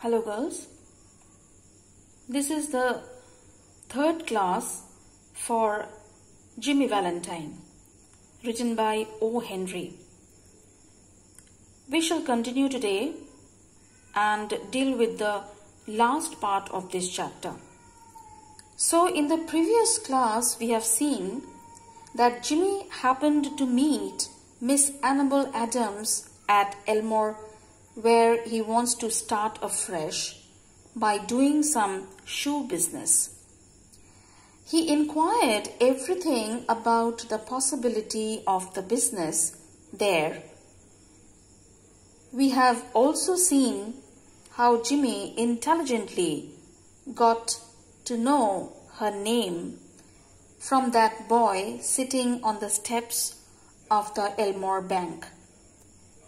Hello girls, this is the third class for Jimmy Valentine, written by O. Henry. We shall continue today and deal with the last part of this chapter. So in the previous class we have seen that Jimmy happened to meet Miss Annabel Adams at Elmore, where he wants to start afresh by doing some shoe business. He inquired everything about the possibility of the business there. We have also seen how Jimmy intelligently got to know her name from that boy sitting on the steps of the Elmore Bank.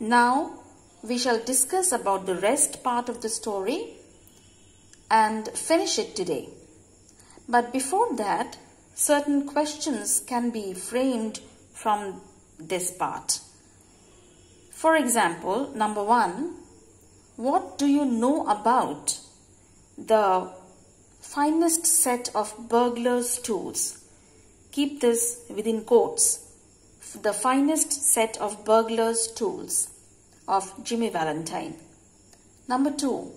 Now we shall discuss about the rest part of the story and finish it today. But before that, certain questions can be framed from this part. For example, number 1, what do you know about the finest set of burglar's tools? Keep this within quotes. The finest set of burglar's tools of Jimmy Valentine. Number 2,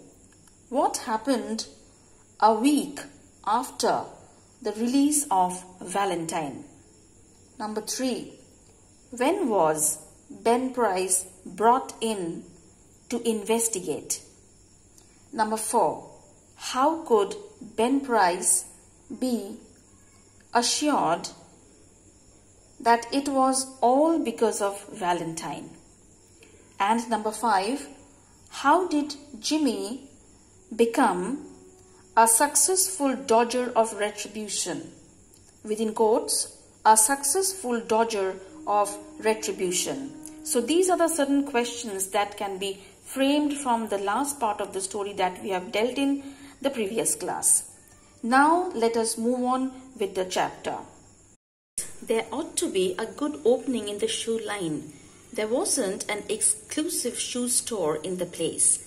what happened a week after the release of Valentine? Number 3, when was Ben Price brought in to investigate? Number 4, how could Ben Price be assured that it was all because of Valentine? And number 5, how did Jimmy become a successful dodger of retribution? Within quotes, a successful dodger of retribution. So these are the certain questions that can be framed from the last part of the story that we have dealt in the previous class. Now let us move on with the chapter. There ought to be a good opening in the shoe line. There wasn't an exclusive shoe store in the place.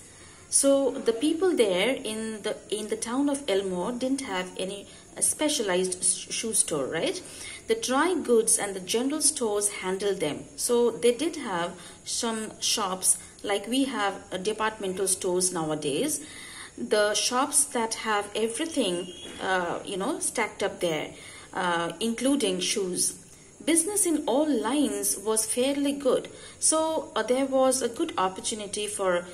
So the people there in the town of Elmore didn't have any specialized shoe store, right? The dry goods and the general stores handled them. So they did have some shops like we have departmental stores nowadays. The shops that have everything, stacked up there, including shoes. Business in all lines was fairly good. So there was a good opportunity for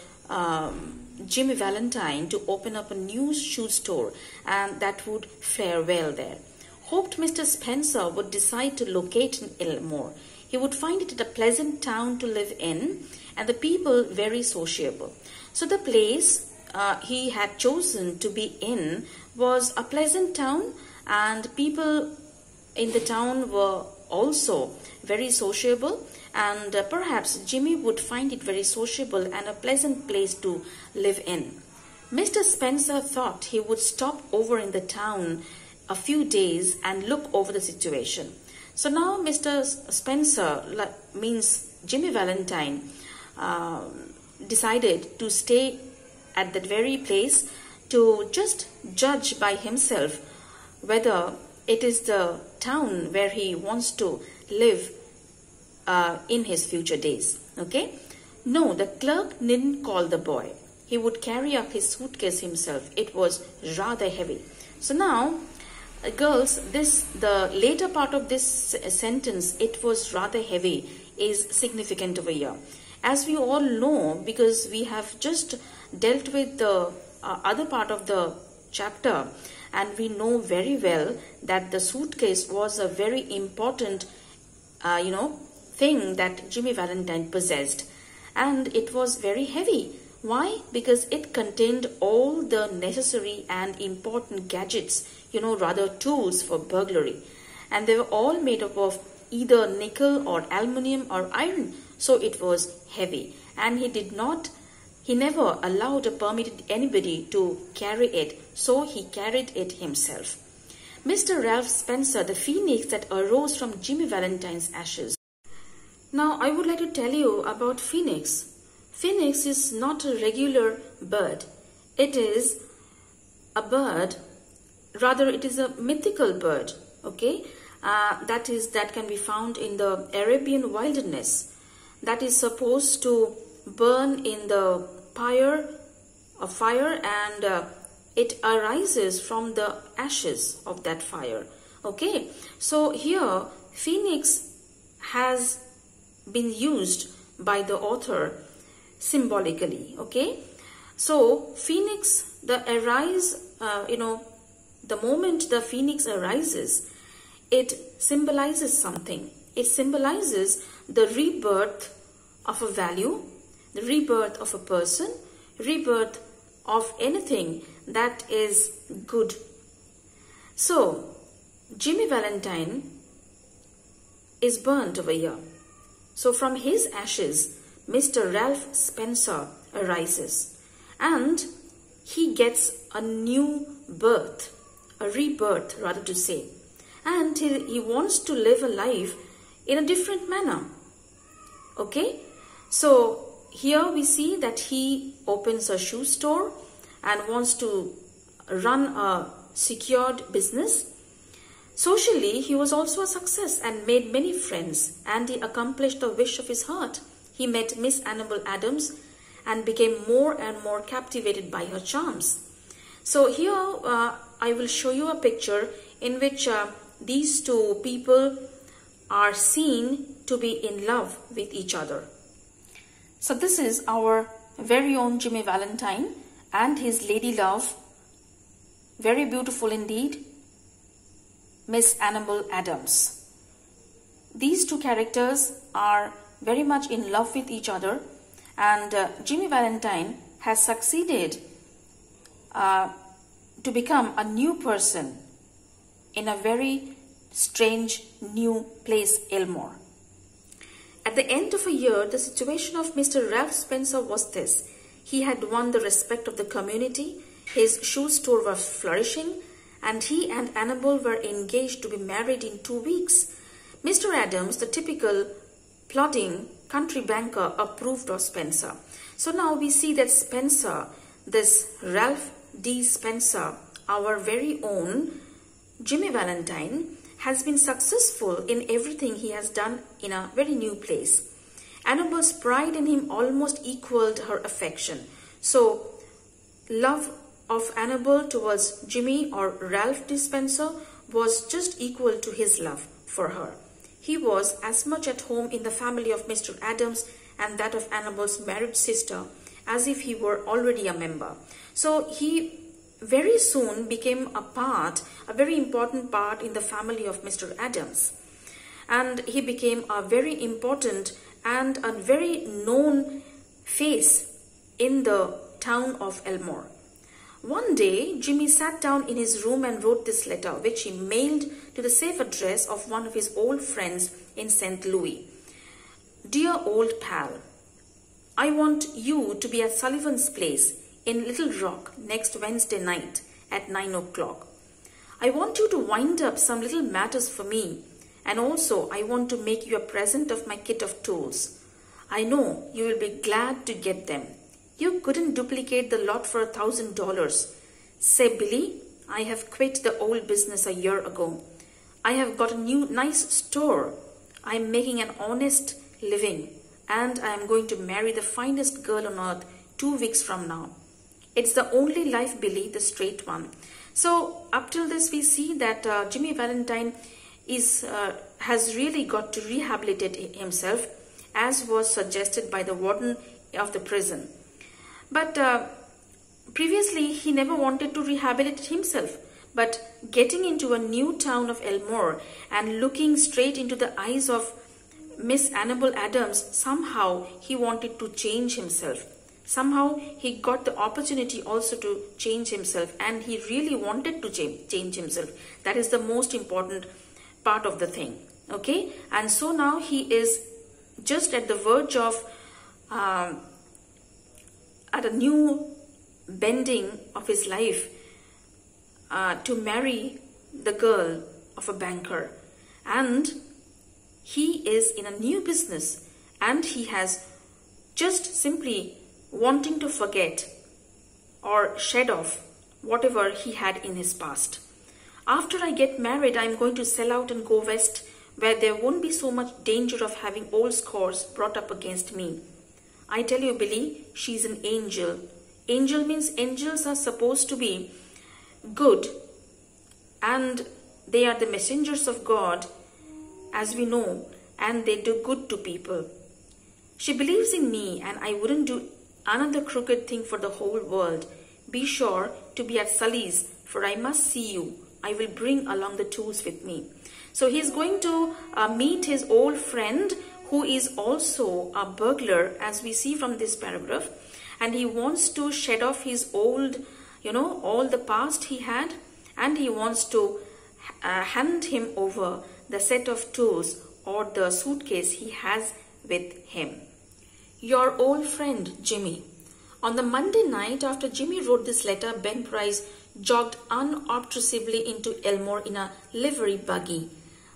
Jimmy Valentine to open up a new shoe store, and that would fare well there. Hoped Mr. Spencer would decide to locate in Elmore. He would find it a pleasant town to live in and the people very sociable. So the place he had chosen to be in was a pleasant town, and people in the town were also very sociable, and perhaps Jimmy would find it very sociable and a pleasant place to live in. Mr. Spencer thought he would stop over in the town a few days and look over the situation. So now Mr. Spencer, means Jimmy Valentine, decided to stay at that very place to just judge by himself whether it is the town where he wants to live in his future days. Okay? No, the clerk didn't call the boy. He would carry up his suitcase himself. It was rather heavy. So now, girls, the later part of this sentence, it was rather heavy, is significant over here. As we all know, because we have just dealt with the other part of the chapter, and we know very well that the suitcase was a very important, thing that Jimmy Valentine possessed. And it was very heavy. Why? Because it contained all the necessary and important gadgets, tools for burglary. And they were all made up of either nickel or aluminium or iron. So it was heavy. And he never allowed or permitted anybody to carry it. So he carried it himself. Mr. Ralph Spencer, the phoenix that arose from Jimmy Valentine's ashes. Now I would like to tell you about phoenix. Phoenix is not a regular bird. It is a bird, rather it is a mythical bird, okay, that can be found in the Arabian wilderness, that is supposed to burn in the pyre of fire, and it arises from the ashes of that fire. Okay, so here phoenix has been used by the author symbolically. Okay, so phoenix, the moment the phoenix arises, it symbolizes something. It symbolizes the rebirth of a value, the rebirth of a person, rebirth of anything that is good. So Jimmy Valentine is burnt over here. So from his ashes, Mr. Ralph Spencer arises, and he gets a new birth, a rebirth rather to say, and he wants to live a life in a different manner. Okay, so here we see that he opens a shoe store and wants to run a secured business. Socially, he was also a success and made many friends, and he accomplished the wish of his heart. He met Miss Annabel Adams and became more and more captivated by her charms. So here I will show you a picture in which these two people are seen to be in love with each other. So this is our very own Jimmy Valentine and his lady love, very beautiful indeed, Miss Annabel Adams. These two characters are very much in love with each other, and Jimmy Valentine has succeeded to become a new person in a very strange new place, Elmore. At the end of a year, the situation of Mr. Ralph Spencer was this. He had won the respect of the community, his shoe store was flourishing, and he and Annabel were engaged to be married in 2 weeks. Mr. Adams, the typical plodding country banker, approved of Spencer. So now we see that Spencer, this Ralph D. Spencer, our very own Jimmy Valentine, has been successful in everything he has done in a very new place. Annabel's pride in him almost equaled her affection. So love of Annabel towards Jimmy or Ralph D. Spencer was just equal to his love for her. He was as much at home in the family of Mr. Adams and that of Annabel's married sister as if he were already a member. So he very soon became a very important part in the family of Mr. Adams. And he became a very important and a very known face in the town of Elmore. One day, Jimmy sat down in his room and wrote this letter, which he mailed to the safe address of one of his old friends in St. Louis. Dear old pal, I want you to be at Sullivan's place in Little Rock next Wednesday night at 9 o'clock. I want you to wind up some little matters for me, and also I want to make you a present of my kit of tools. I know you will be glad to get them. You couldn't duplicate the lot for $1,000. Say, Billy, I have quit the old business a year ago. I have got a new nice store. I am making an honest living, and I am going to marry the finest girl on earth 2 weeks from now. It's the only life, Billy, the straight one. So up till this, we see that Jimmy Valentine has really got to rehabilitate himself, as was suggested by the warden of the prison. But previously, he never wanted to rehabilitate himself. But getting into a new town of Elmore and looking straight into the eyes of Miss Annabel Adams, somehow he wanted to change himself. Somehow he got the opportunity also to change himself, and he really wanted to change himself. That is the most important part of the thing. Okay, and so now he is just at the verge of at a new bending of his life to marry the girl of a banker, and he is in a new business, and he has just simply wanting to forget or shed off whatever he had in his past. After I get married, I'm going to sell out and go west, where there won't be so much danger of having old scores brought up against me. I tell you, Billy, she's an angel. Angel means angels are supposed to be good, and they are the messengers of God, as we know, and they do good to people. She believes in me, and I wouldn't do another crooked thing for the whole world. Be sure to be at Sully's, for I must see you. I will bring along the tools with me. So he's going to meet his old friend, who is also a burglar, as we see from this paragraph. And he wants to shed off his old, all the past he had. And he wants to hand him over the set of tools or the suitcase he has with him. Your old friend, Jimmy. On the Monday night after Jimmy wrote this letter, Ben Price jogged unobtrusively into Elmore in a livery buggy.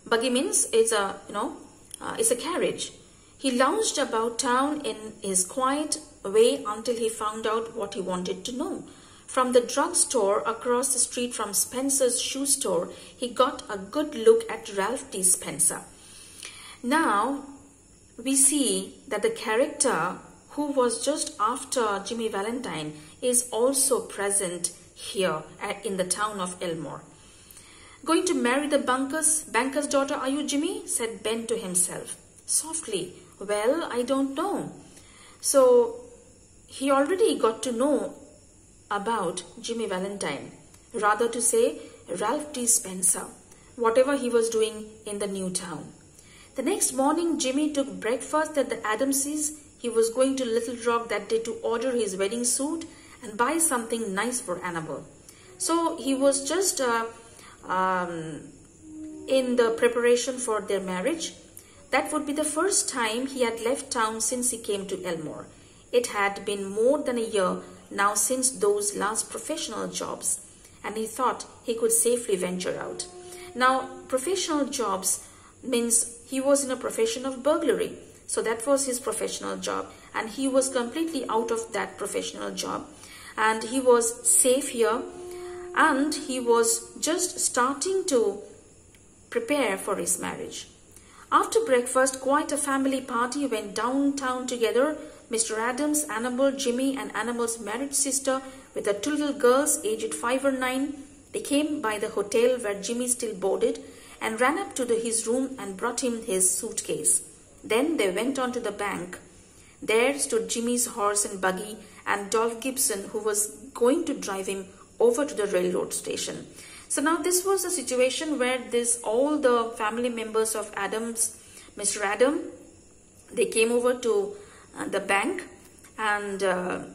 Buggy means it's a carriage. He lounged about town in his quiet way until he found out what he wanted to know. From the drugstore across the street from Spencer's shoe store, he got a good look at Ralph T. Spencer. Now, we see that the character who was just after Jimmy Valentine is also present here in the town of Elmore. Going to marry the banker's daughter, are you, Jimmy? Said Ben to himself. Softly. Well, I don't know. So, he already got to know about Jimmy Valentine. Rather to say, Ralph T. Spencer. Whatever he was doing in the new town. The next morning, Jimmy took breakfast at the Adamses. He was going to Little Rock that day to order his wedding suit and buy something nice for Annabelle. So he was just in the preparation for their marriage. That would be the first time he had left town since he came to Elmore. It had been more than a year now since those last professional jobs, and he thought he could safely venture out. Now, professional jobs means he was in a profession of burglary. So that was his professional job, and he was completely out of that professional job, and he was safe here, and he was just starting to prepare for his marriage. After breakfast, quite a family party went downtown together. Mr. Adams, Annabelle, Jimmy, and Annabelle's married sister with the two little girls aged 5 or 9. They came by the hotel where Jimmy still boarded and ran up to his room and brought him his suitcase. Then they went on to the bank. There stood Jimmy's horse and buggy and Dolph Gibson, who was going to drive him over to the railroad station. So now this was a situation where all the family members of Adams, Mr. Adam, they came over to the bank, and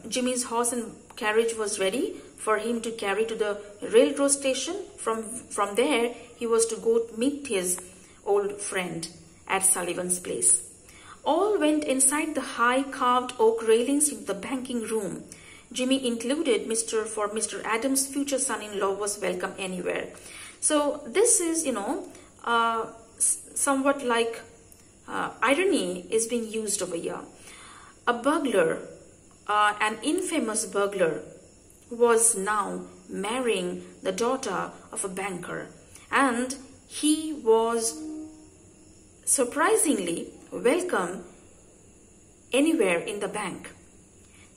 Jimmy's horse and carriage was ready for him to carry to the railroad station. From there, he was to go meet his old friend at Sullivan's place. All went inside the high carved oak railings into the banking room. Jimmy included, for Mr. Adams' future son-in-law was welcome anywhere. So this is, somewhat like irony is being used over here. A burglar, an infamous burglar, was now marrying the daughter of a banker, and he was surprisingly welcome anywhere in the bank.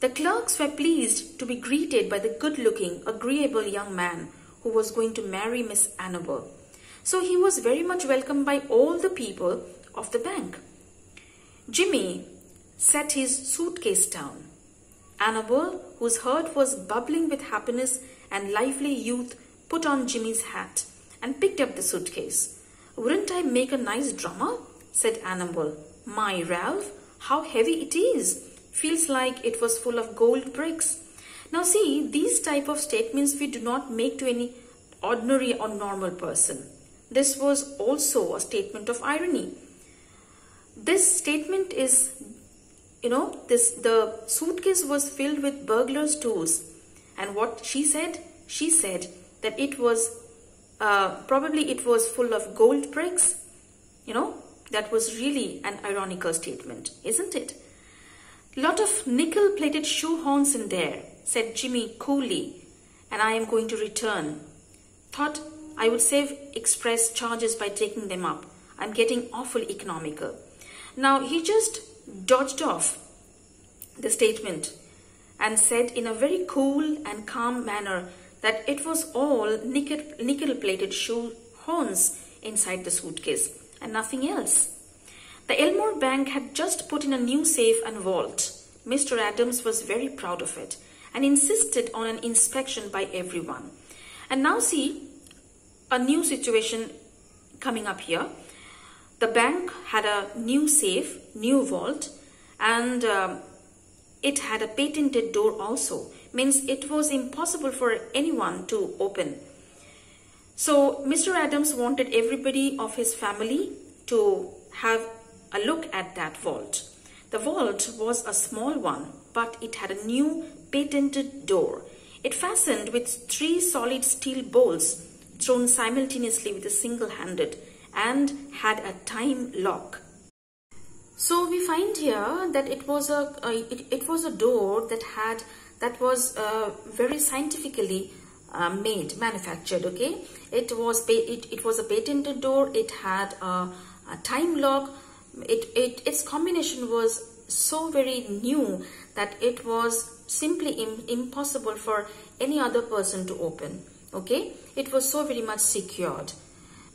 The clerks were pleased to be greeted by the good-looking, agreeable young man who was going to marry Miss Annabelle. So he was very much welcomed by all the people of the bank. Jimmy set his suitcase down. Annabelle, whose heart was bubbling with happiness and lively youth, put on Jimmy's hat and picked up the suitcase. "Wouldn't I make a nice drummer?" said Annabelle. "My, Ralph, how heavy it is. Feels like it was full of gold bricks." Now see, these type of statements we do not make to any ordinary or normal person. This was also a statement of irony. This statement is, the suitcase was filled with burglars' tools. And what she said? She said that it was, probably it was full of gold bricks. That was really an ironical statement, isn't it? Lot of nickel-plated shoe horns in there. said Jimmy coolly, and I am going to return. Thought I would save express charges by taking them up. I'm getting awful economical. Now he just dodged off the statement and said in a very cool and calm manner that it was all nickel-plated shoe horns inside the suitcase and nothing else. The Elmore Bank had just put in a new safe and vault. Mr. Adams was very proud of it and insisted on an inspection by everyone. And now see a new situation coming up here. The bank had a new safe, new vault, and it had a patented door also. Means it was impossible for anyone to open. So Mr. Adams wanted everybody of his family to have a look at that vault. The vault was a small one, but it had a new patented door. It fastened with 3 solid steel bolts thrown simultaneously with a single-handed and had a time lock. So we find here that it was a door that was very scientifically manufactured. Okay, it was a patented door. It had a time lock. Its combination was so very new that it was simply impossible for any other person to open. Okay, it was so very much secured.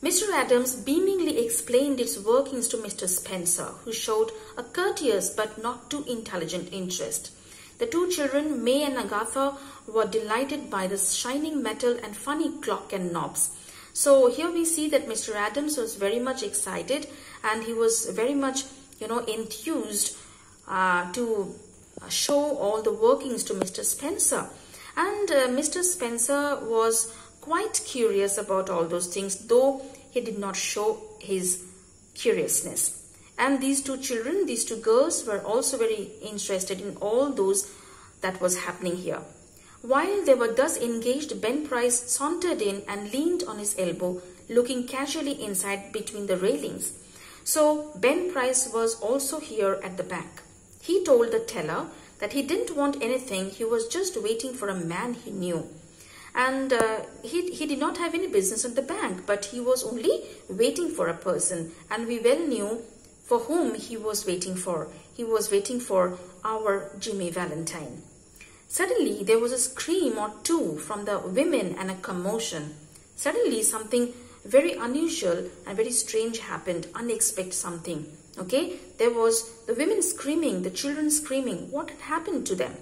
Mr. Adams beamingly explained its workings to Mr. Spencer, who showed a courteous but not too intelligent interest. The 2 children, May and Agatha, were delighted by the shining metal and funny clock and knobs. So here we see that Mr. Adams was very much excited and he was very much, enthused to show all the workings to Mr. Spencer. And Mr. Spencer was quite curious about all those things, though he did not show his curiousness. And these 2 children, these 2 girls, were also very interested in all those that was happening here. While they were thus engaged, Ben Price sauntered in and leaned on his elbow, looking casually inside between the railings. So Ben Price was also here at the bank. He told the teller that he didn't want anything, he was just waiting for a man he knew. And he did not have any business at the bank, but he was only waiting for a person, and we well knew for whom he was waiting for. He was waiting for our Jimmy Valentine. Suddenly there was a scream or 2 from the women and a commotion. Suddenly something very unusual and very strange happened, unexpected something. Okay, there was the women screaming, the children screaming. What had happened to them?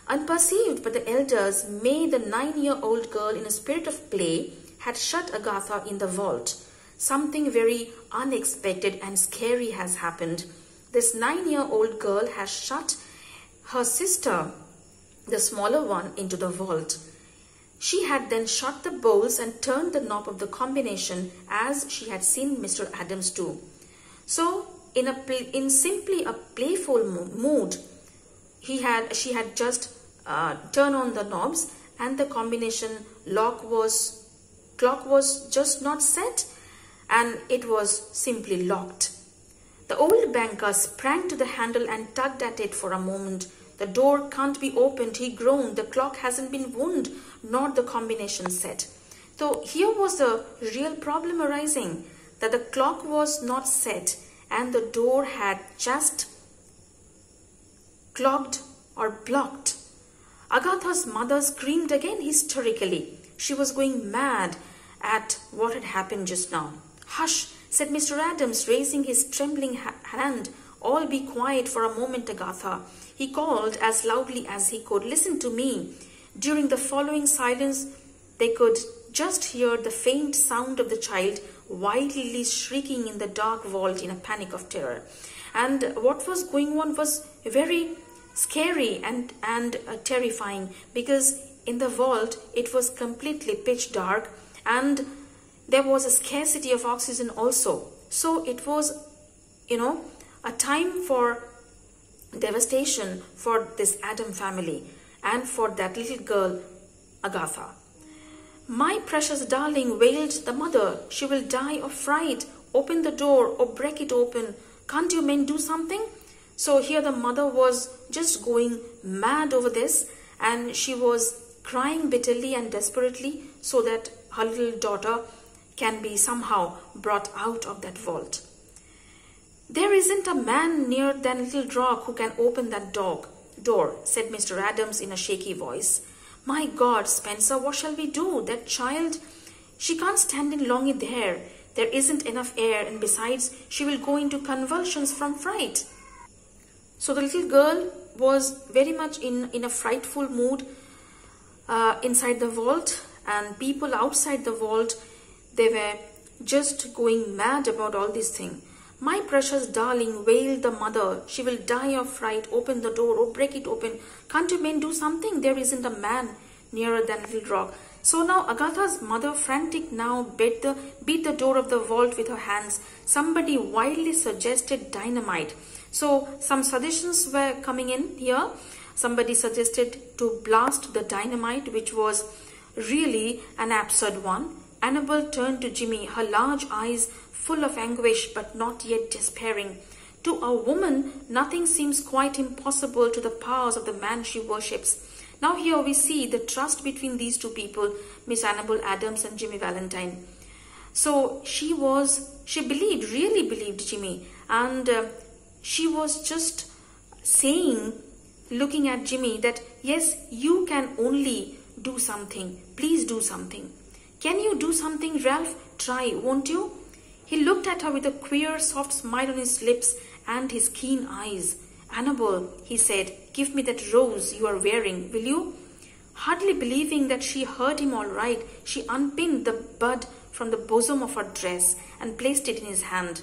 Unperceived by the elders, May, the 9-year-old girl, in a spirit of play, had shut Agatha in the vault. Something very unexpected and scary has happened. This 9-year-old girl has shut her sister, the smaller one, into the vault. She had then shut the bolts and turned the knob of the combination as she had seen Mr. Adams do. So, in simply a playful mood, she had just turned on the knobs, and the combination clock was just not set, and it was simply locked. The old banker sprang to the handle and tugged at it for a moment. The door can't be opened, he groaned. The clock hasn't been wound, nor the combination set. So here was the real problem arising, that the clock was not set and the door had just clogged or blocked. Agatha's mother screamed again hysterically. She was going mad at what had happened just now. "Hush," said Mr. Adams, raising his trembling hand. "All be quiet for a moment, Agatha," he called as loudly as he could. "Listen to me." During the following silence, they could just hear the faint sound of the child wildly shrieking in the dark vault in a panic of terror. And what was going on was very scary and terrifying, because in the vault it was completely pitch dark and there was a scarcity of oxygen also. So it was, a time for devastation for this Adam family and for that little girl, Agatha. "My precious darling," wailed the mother, "she will die of fright. Open the door or break it open. Can't you men do something?" So here the mother was just going mad over this, and she was crying bitterly and desperately so that her little daughter can be somehow brought out of that vault. "There isn't a man near that little rock who can open that door," said Mr. Adams in a shaky voice. "My God, Spencer, what shall we do? That child, she can't stand in long there. There isn't enough air, and besides, she will go into convulsions from fright." So the little girl was very much in a frightful mood inside the vault, and people outside the vault, they were just going mad about all this thing. "My precious darling," wailed the mother, "she will die of fright. Open the door, oh, break it open. Can't you men do something? There isn't a man nearer than little rock." So now Agatha's mother, frantic now, beat the door of the vault with her hands. Somebody wildly suggested dynamite. So some suggestions were coming in here. Somebody suggested to blast the dynamite, which was really an absurd one. Annabel turned to Jimmy, her large eyes full of anguish but not yet despairing. To a woman, nothing seems quite impossible to the powers of the man she worships. Now here we see the trust between these two people, Miss Annabel Adams and Jimmy Valentine. So she really believed Jimmy, and she was just saying, looking at Jimmy, that yes, you can only do something. Please do something. "Can you do something, Ralph? Try, won't you?" He looked at her with a queer, soft smile on his lips and his keen eyes. "Annabel," he said, "give me that rose you are wearing, will you?" Hardly believing that she heard him all right, she unpinned the bud from the bosom of her dress and placed it in his hand.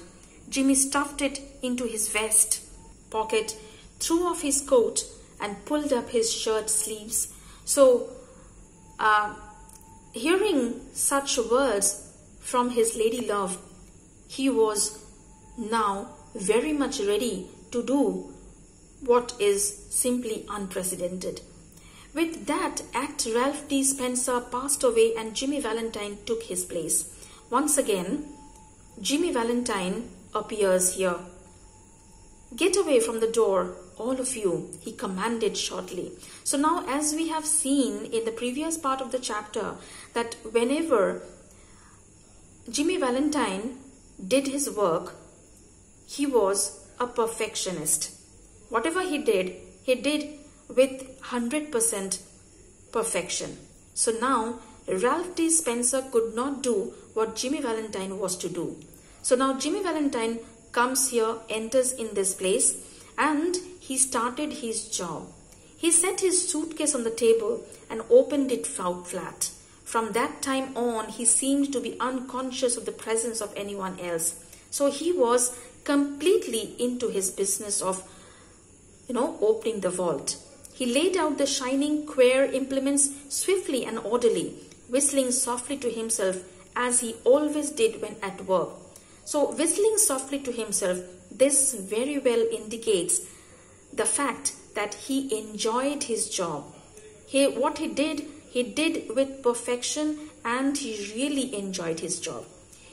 Jimmy stuffed it into his vest pocket, threw off his coat, and pulled up his shirt sleeves. So, hearing such words from his lady love, he was now very much ready to do what is simply unprecedented. With that act, Ralph D. Spencer passed away and Jimmy Valentine took his place. Once again, Jimmy Valentine appears here. "Get away from the door, all of you," he commanded shortly. So now, as we have seen in the previous part of the chapter, that whenever Jimmy Valentine did his work, he was a perfectionist. Whatever he did with 100% perfection. So now Ralph D. Spencer could not do what Jimmy Valentine was to do. So now Jimmy Valentine comes here, enters in this place, and he started his job. He set his suitcase on the table and opened it flat. From that time on, he seemed to be unconscious of the presence of anyone else. So he was completely into his business of, opening the vault. He laid out the shining, queer implements swiftly and orderly, whistling softly to himself as he always did when at work. So whistling softly to himself, this very well indicates the fact that he enjoyed his job. What he did with perfection, and he really enjoyed his job.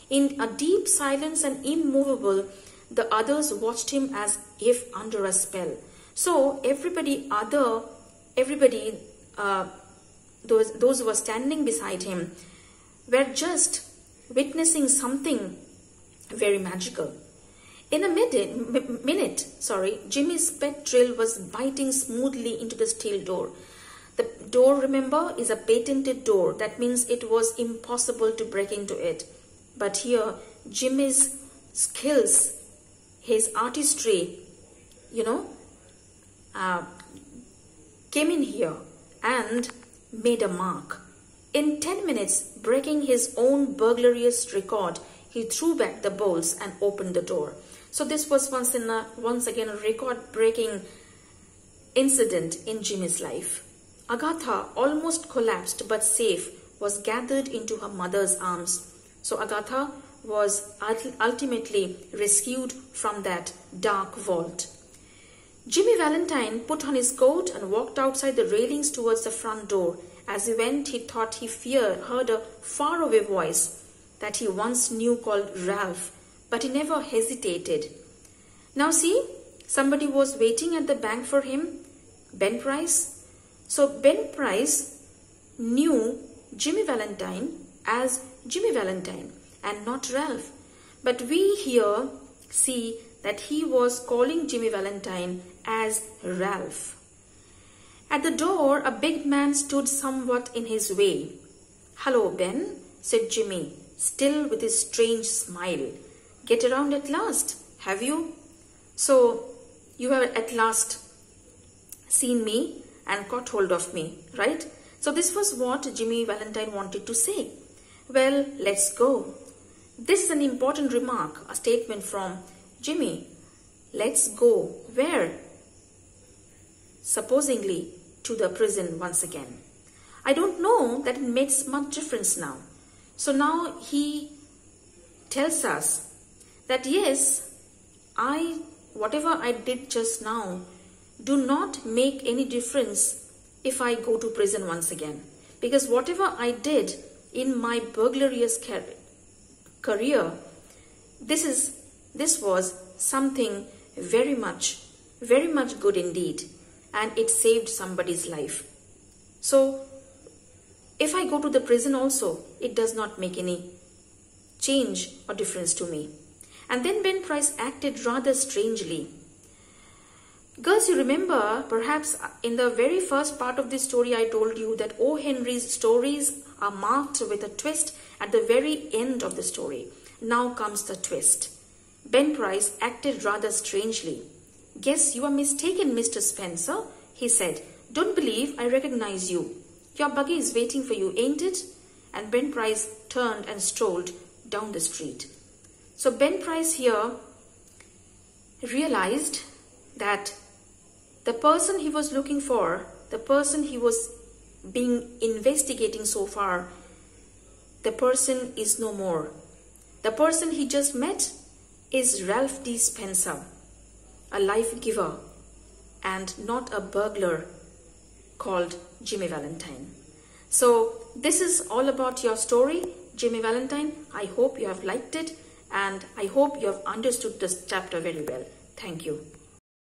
In a deep silence and immovable, the others watched him as if under a spell. So those who were standing beside him were just witnessing something very magical. In a minute, Jimmy's pet drill was biting smoothly into the steel door. The door, remember, is a patented door. That means it was impossible to break into it. But here, Jimmy's skills, his artistry, came in here and made a mark. In 10 minutes, breaking his own burglarious record, he threw back the bolts and opened the door. So this was once again a record-breaking incident in Jimmy's life. Agatha, almost collapsed but safe, was gathered into her mother's arms. So Agatha was ultimately rescued from that dark vault. Jimmy Valentine put on his coat and walked outside the railings towards the front door. As he went, he thought he heard a faraway voice that he once knew called Ralph, but he never hesitated. Now see, somebody was waiting at the bank for him. Ben Price? So Ben Price knew Jimmy Valentine as Jimmy Valentine and not Ralph. But we here see that he was calling Jimmy Valentine as Ralph. At the door, a big man stood somewhat in his way. "Hello, Ben," said Jimmy, still with his strange smile. "Get around at last, have you? So, you have at last seen me and caught hold of me, right?" So this was what Jimmy Valentine wanted to say. "Well, let's go." This is an important remark, a statement from Jimmy. Let's go. Where? Supposingly to the prison once again. I don't know that it makes much difference now. So now he tells us that yes, whatever I did just now do not make any difference if I go to prison once again. Because whatever I did in my burglarious career, this was something very much good indeed, and it saved somebody's life. So if I go to the prison also, it does not make any change or difference to me. And then Ben Price acted rather strangely. Girls, you remember perhaps in the very first part of this story I told you that O. Henry's stories are marked with a twist at the very end of the story. Now comes the twist. Ben Price acted rather strangely. "Guess you are mistaken, Mr. Spencer," he said. "Don't believe I recognize you. Your buggy is waiting for you, ain't it?" And Ben Price turned and strolled down the street. So Ben Price here realized that the person he was looking for, the person he was investigating so far, the person is no more. The person he just met is Ralph D. Spencer, a life giver and not a burglar called Jimmy Valentine. So this is all about your story, Jimmy Valentine. I hope you have liked it and I hope you have understood this chapter very well. Thank you.